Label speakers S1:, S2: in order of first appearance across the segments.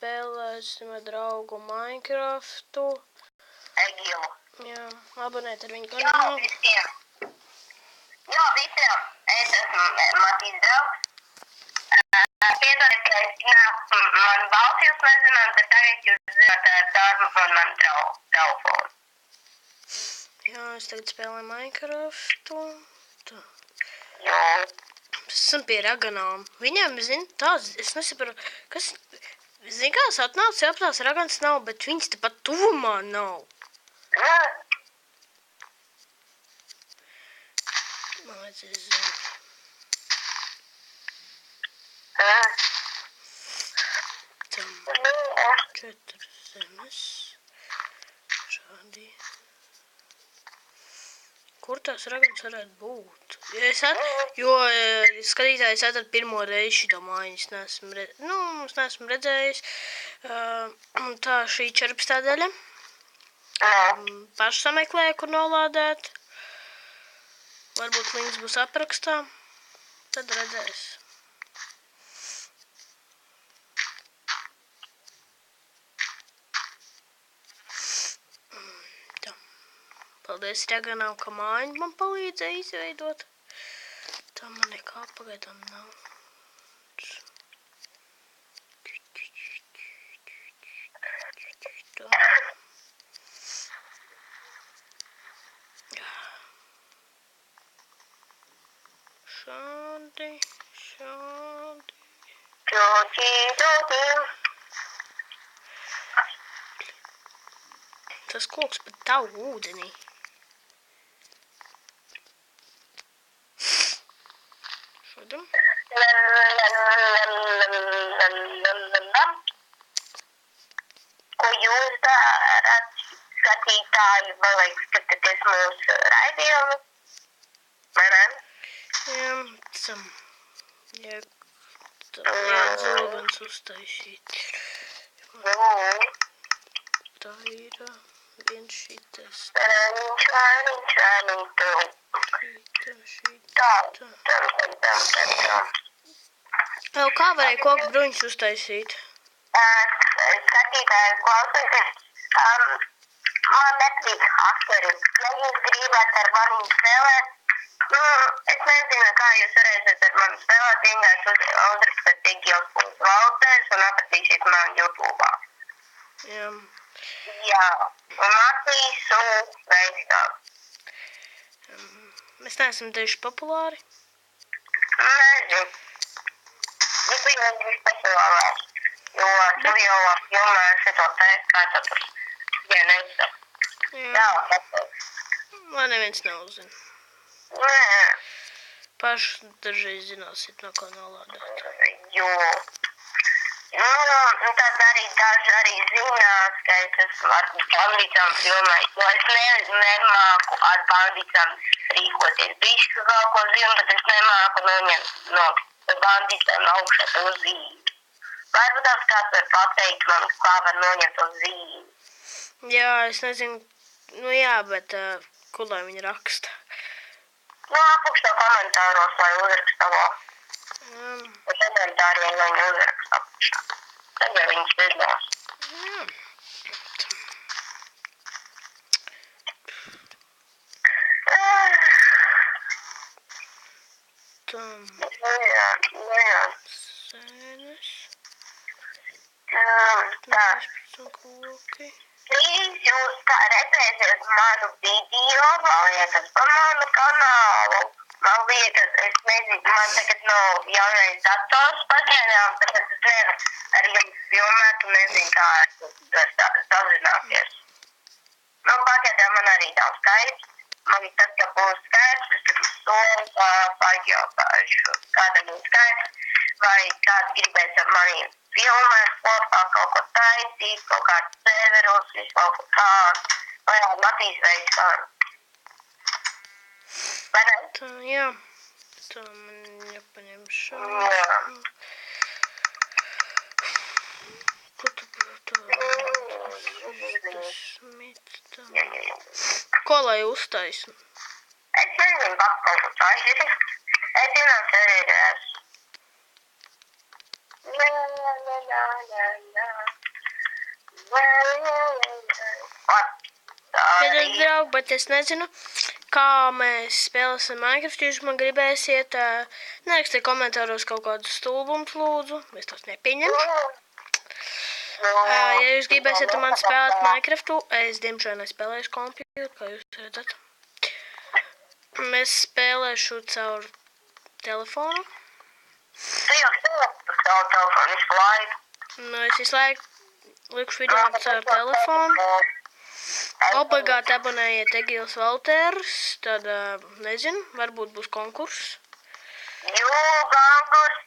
S1: spēlēsim ar draugu Minecraftu.
S2: Egilu.
S1: Jā, abonēt ar viņu
S2: Jā,
S1: kanālu.
S2: visiem. Jā, visiem. Es esmu Matīs draugs. Piedodiet, ka es neesmu, man balsi jūs nezināt, bet tagad jūs zināt darbu un man telefonu.
S1: Jā, es tagad spēlēju Minecraftu. Tā.
S2: Jā.
S1: Es esmu pie raganām. Viņiem, zin, tās, es nesaprotu, kas, zin, kā es atnācu, aptās ragans nav, bet viņas tepat tuvumā nav. Man vajadzēs zin. Tam 4 zemes. Šādi. Kur tās ragans varētu būt? Jo skatītājs atrat pirmo reizi šito māju, es neesmu redzējis. Tā šī 14. daļa. Paši sameklēju, kur nolādēt. Varbūt links būs aprakstā. Tad redzēs. Paldies Raganām, ka mājiņu man palīdzēja izveidot. Tā man nekā pagaidām nav. Tā. Šādi. Tas koks pat tavu ūdenī. Šodien.
S2: Ko jūs darat, skatītāji, man liekas, skatāties mūsu raidījumu? Vai ne?
S1: Jā, liedz ūdens uztaisīt. Tā ir viens šitas. Vēl kā varēja koku bruņus uztaisīt?
S2: Skatītāji, klausieties, man nepatīk hakeri. Ja jūs gribat ar mani spēlēt, es nezinu, kā jūs varēsiet ar mani spēlēt, vienkārši uzrakstāt Igils.Valters un apratīsiet mani YouTube'ā.
S1: Jā.
S2: Jā, un Matīs un Veikstāk.
S1: Mēs neesam tieši populāri.
S2: Nezinu. Es vienkārši vispār. Jo tu jau filmē šito teikt, kā tu tur neizsaka. Jā, pateiks.
S1: Lai neviens neuzzina.
S2: Nē.
S1: Paši dažreiz zināsiet, no kā nolādēt.
S2: Jo. Tad arī daži arī zinās, ka es esmu ar bandītām filmēt, jo es nemāku ar bandītām rīkoties. Bišķi vēl ko zinu, bet es nemāku noņemt no bandītām augšā to zīmi. Varbūt tās kāds var pateikt man, kā var noņemt to zīmi.
S1: Jā, es nezinu, bet kur lai viņi raksta?
S2: Apakšā komentāros, lai uzraksta vēl. Komentāriem, lai viņi uzraksta apakšā. Tad jau viņas zinās.
S1: Jā. Tam.
S2: Jā.
S1: Sēnes.
S2: Tā.
S1: Koki.
S2: Plīz jūs kā redzēsiet manu video, man liekas, pa manu kanālu. Man liekas, es nezinu, man tagad nav jaunais dators pagaidām, tāpēc es nevaru ar jums filmēt un nezinu, kā es sazināties. Pagaidām man arī nav Skype. Man tad, kad būs Skype, es gribu soli pajautāšu, kādam būs Skype, vai kāds gribēs ar mani filmēt kopā, kaut ko taisīt, kaut kāds serverus, visu kaut ko tādu, vai Matīs Veikstāk. Vai ne?
S1: Tā, jā. Tā man jāpaņem šādi.
S2: Jā.
S1: Ko tu tā? Ko lai uztaisnu?
S2: Es nezinu, kaut ko taisīt. Es zinās arī esmu.
S1: Piedod, draugi, bet es nezinu, kā mēs spēlēsim Minecraft. Jūs man gribēsiet nerakstiet komentāros kaut kādus stulbumus, lūdzu. Es tos nepieņemšu. Ja jūs gribēsiet man spēlēt Minecraftu, es diemžēl nespēlēšu kompjūtu, kā jūs redzat. Es spēlēšu caur telefonu.
S2: Tu jau spēlē caur telefonu visu laiku.
S1: Nu, es visu laiku likšu video caur telefonu. Obligāti abonējiet Egils Valters, tad, nezinu, varbūt būs konkurss.
S2: Konkurss,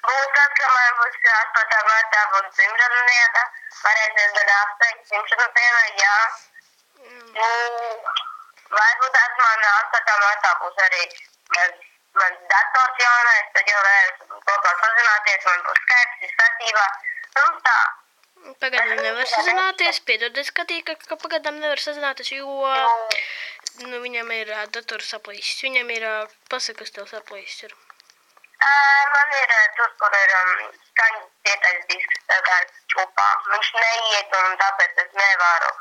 S2: būs tad, ka man būs 8. martā būs dzimšana diena, varēsies gada apsteigt dzimšana diena, jā. Varbūt tās man 8. martā būs arī mans dators jaunais, tad jau varēs kaut kā sazināties, man būs Skype, statībā, tā.
S1: Pagaidām nevar sazināties, piedod, es skatīju, ka pagaidām nevar sazināties, jo viņam ir dators saplīsis. Viņam ir, pasaka, kas tev saplīsis ir.
S2: Man ir tur, kur ir skaņas cietais disks, tāds čupā. Viņš neiet un tāpēc es nevaru.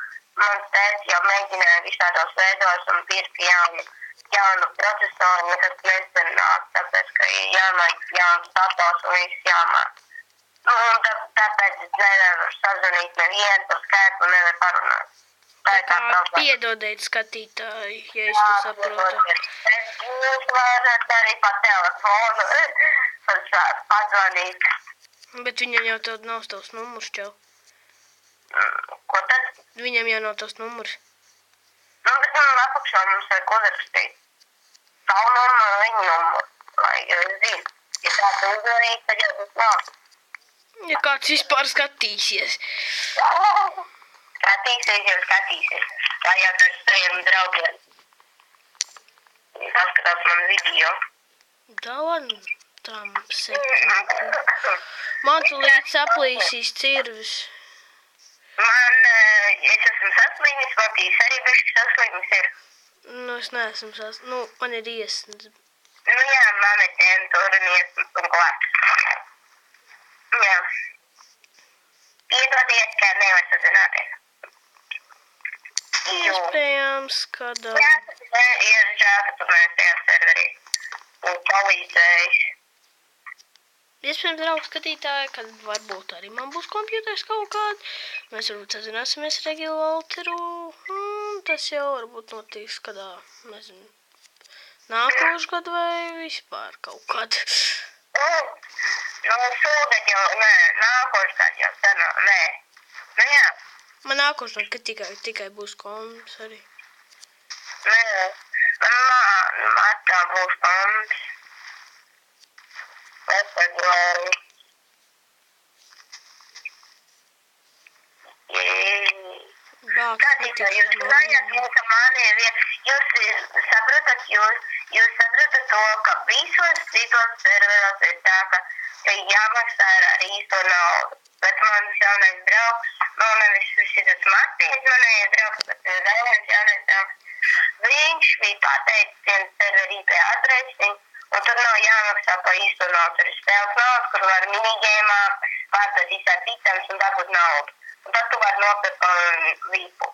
S2: Mans tēvs jau mēģināja visādos veidos un pirka jaunu procesoru, nekas nesanāk, tāpēc, ka ir jāmaina jauns dators un viss jāmāk. Un tāpēc es nevaru sazvanīt nevienu par Skype un nevaru parunāt.
S1: Piedodiet skatītāji, ja es to saprotu.
S2: Jūs varat arī pa telefonu pazvanīt.
S1: Bet viņam jau tev nav tavs numurs, čau.
S2: Ko tad?
S1: Viņam jau nav tavs numurs.
S2: Bet man apakšā mums vajag uzrakstīt. Savu numuru, viņu numuru. Lai es zinu. Ja tāds uzvarīt, tad jau būs nav.
S1: Ja kāds vispār skatīsies.
S2: Skatīsies. Tā jau ar saviem draugiem. Paskatās man video.
S1: Dalan tam septiņu. Man tu līdz saplīsīs cirvis.
S2: Es esmu saslimis, Matīs arī bišķi saslimis ir.
S1: Nu, es neesmu man ir iesnas.
S2: Jā, man ir temperatūra un iesnas un klāt. Jā. Piedodiet, ka nevar sazināties.
S1: Iespējams, kad...
S2: Jā, ir žēl, ka tu mēs tajā serverī palīdzējis.
S1: Iespējams, draugi skatītāji, kad varbūt arī man būs kompjūters kaut kāds. Mēs varbūt sazināsimies ar Egilu Valteru. Tas jau varbūt notiks kādā, nezinu, nākošu gadu vai vispār kaut kad.
S2: Šogad jau, nākošu gadu jau senā, nē. Nu jā.
S1: Man nākošu gadu, ka tikai būs komps arī.
S2: Nē, man matā būs komps. Februāri. Skatītāji, jūs zinājāt, ka man ir jūs sapratat to, ka visos citos serveros ir tā, ka jāmaksā ar īsto naudu. Bet mans jaunais draugs, nevis šitas Martīns manējais draugs, bet vēlējais jaunais draugs, viņš bija pateicis viens serveri IP adresi, un tur nav jāmaksā pa īsto naudu. Tur ir spēles naudu, kur var minigēmā pārdot visādi items un dabūt naudu. Un tad tu vari nopirkt vipu.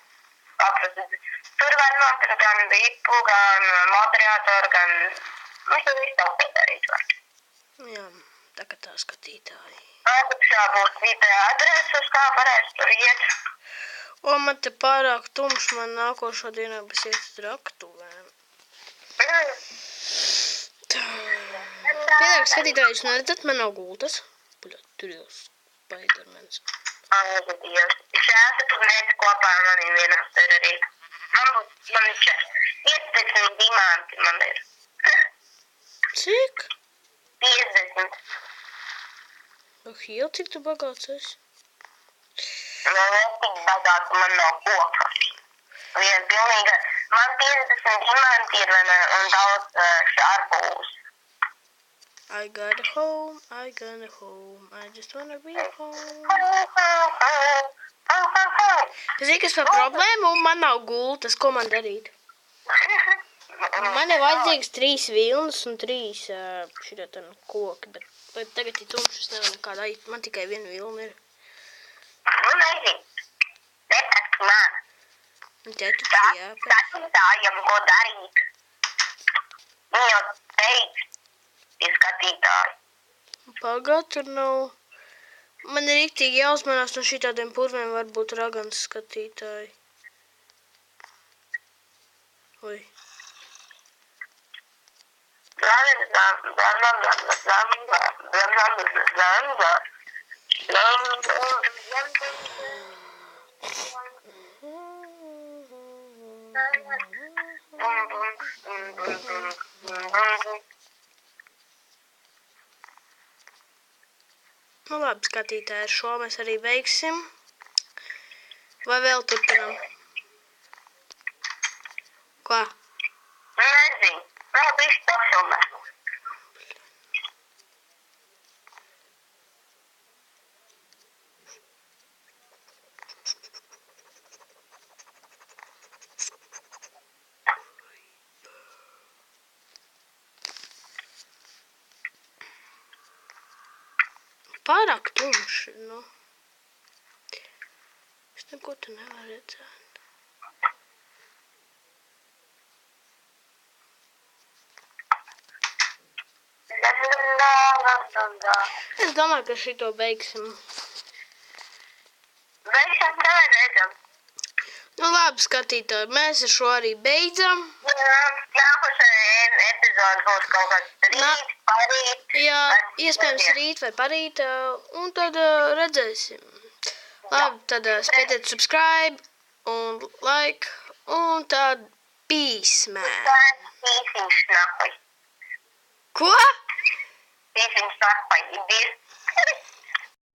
S2: Tur var nopirkt gan vipu, gan moderatoru, gan... Viņš to visu taupīt darīt var.
S1: Jā, tā kā tā skatītāji.
S2: Apakšā būs IP adrese, uz kā varēs tur iet.
S1: O, man te pārāk tumšs, man nākošo dienā būs iet uz raktuvēm. Piedāk skatītāji, jūs neredzat, man nav gultas. Tur jau Spidermans.
S2: Dievs. Žēl, ka tu nesi kopā ar maniem vienā serverī. Man ir 50 dimanti, man ir.
S1: Cik?
S2: 50.
S1: Hiel, cik tu bagāts esi?
S2: Man ir tik bagāts, man nav koka. Vien pilnīga. Man 50 dimanti ir un daudz šārbūs.
S1: I got a home, I just wanna be home. Zini, kas par problēmu? Man nav gultas, ko man darīt? Man ir vajadzīgs 3 vilnas un 3 šitie ten koki, bet tagad ir tumšs, nevar nekā darīt. Man tikai 1 vilna ir.
S2: Nu, nezinu. Nepats man.
S1: Te taču jāpēc.
S2: Skatītājiem, ko darīt. Viņi jau teiks, tie skatītāji.
S1: Pagad, tur nav. Man ir riktīgi jāuzmanās no šitādiem purviem, varbūt ragans skatītāji. Oi. Nu labi, skatītāji, ar šo mēs arī beigsim. Vai vēl turpinām? Ko?
S2: Nezinu. Vēl bišķi pafilmē.
S1: Pārāk tumši, nu. Es neko tu nevaru redzēt. Es domāju, ka šito beigsim.
S2: Beigsim, tagad redzam.
S1: Nu labi, skatītāji, mēs ar šo arī beidzam.
S2: Nākošais epizodes būs kaut kāds rīt, parīt.
S1: Jā, iespējams rīt vai parīt, un tad redzēsim. Labi, tad spiediet subscribe un like, un tad peace, man.
S2: Pīsiņš nahoj.
S1: Ko?
S2: Pīsiņš nahoj.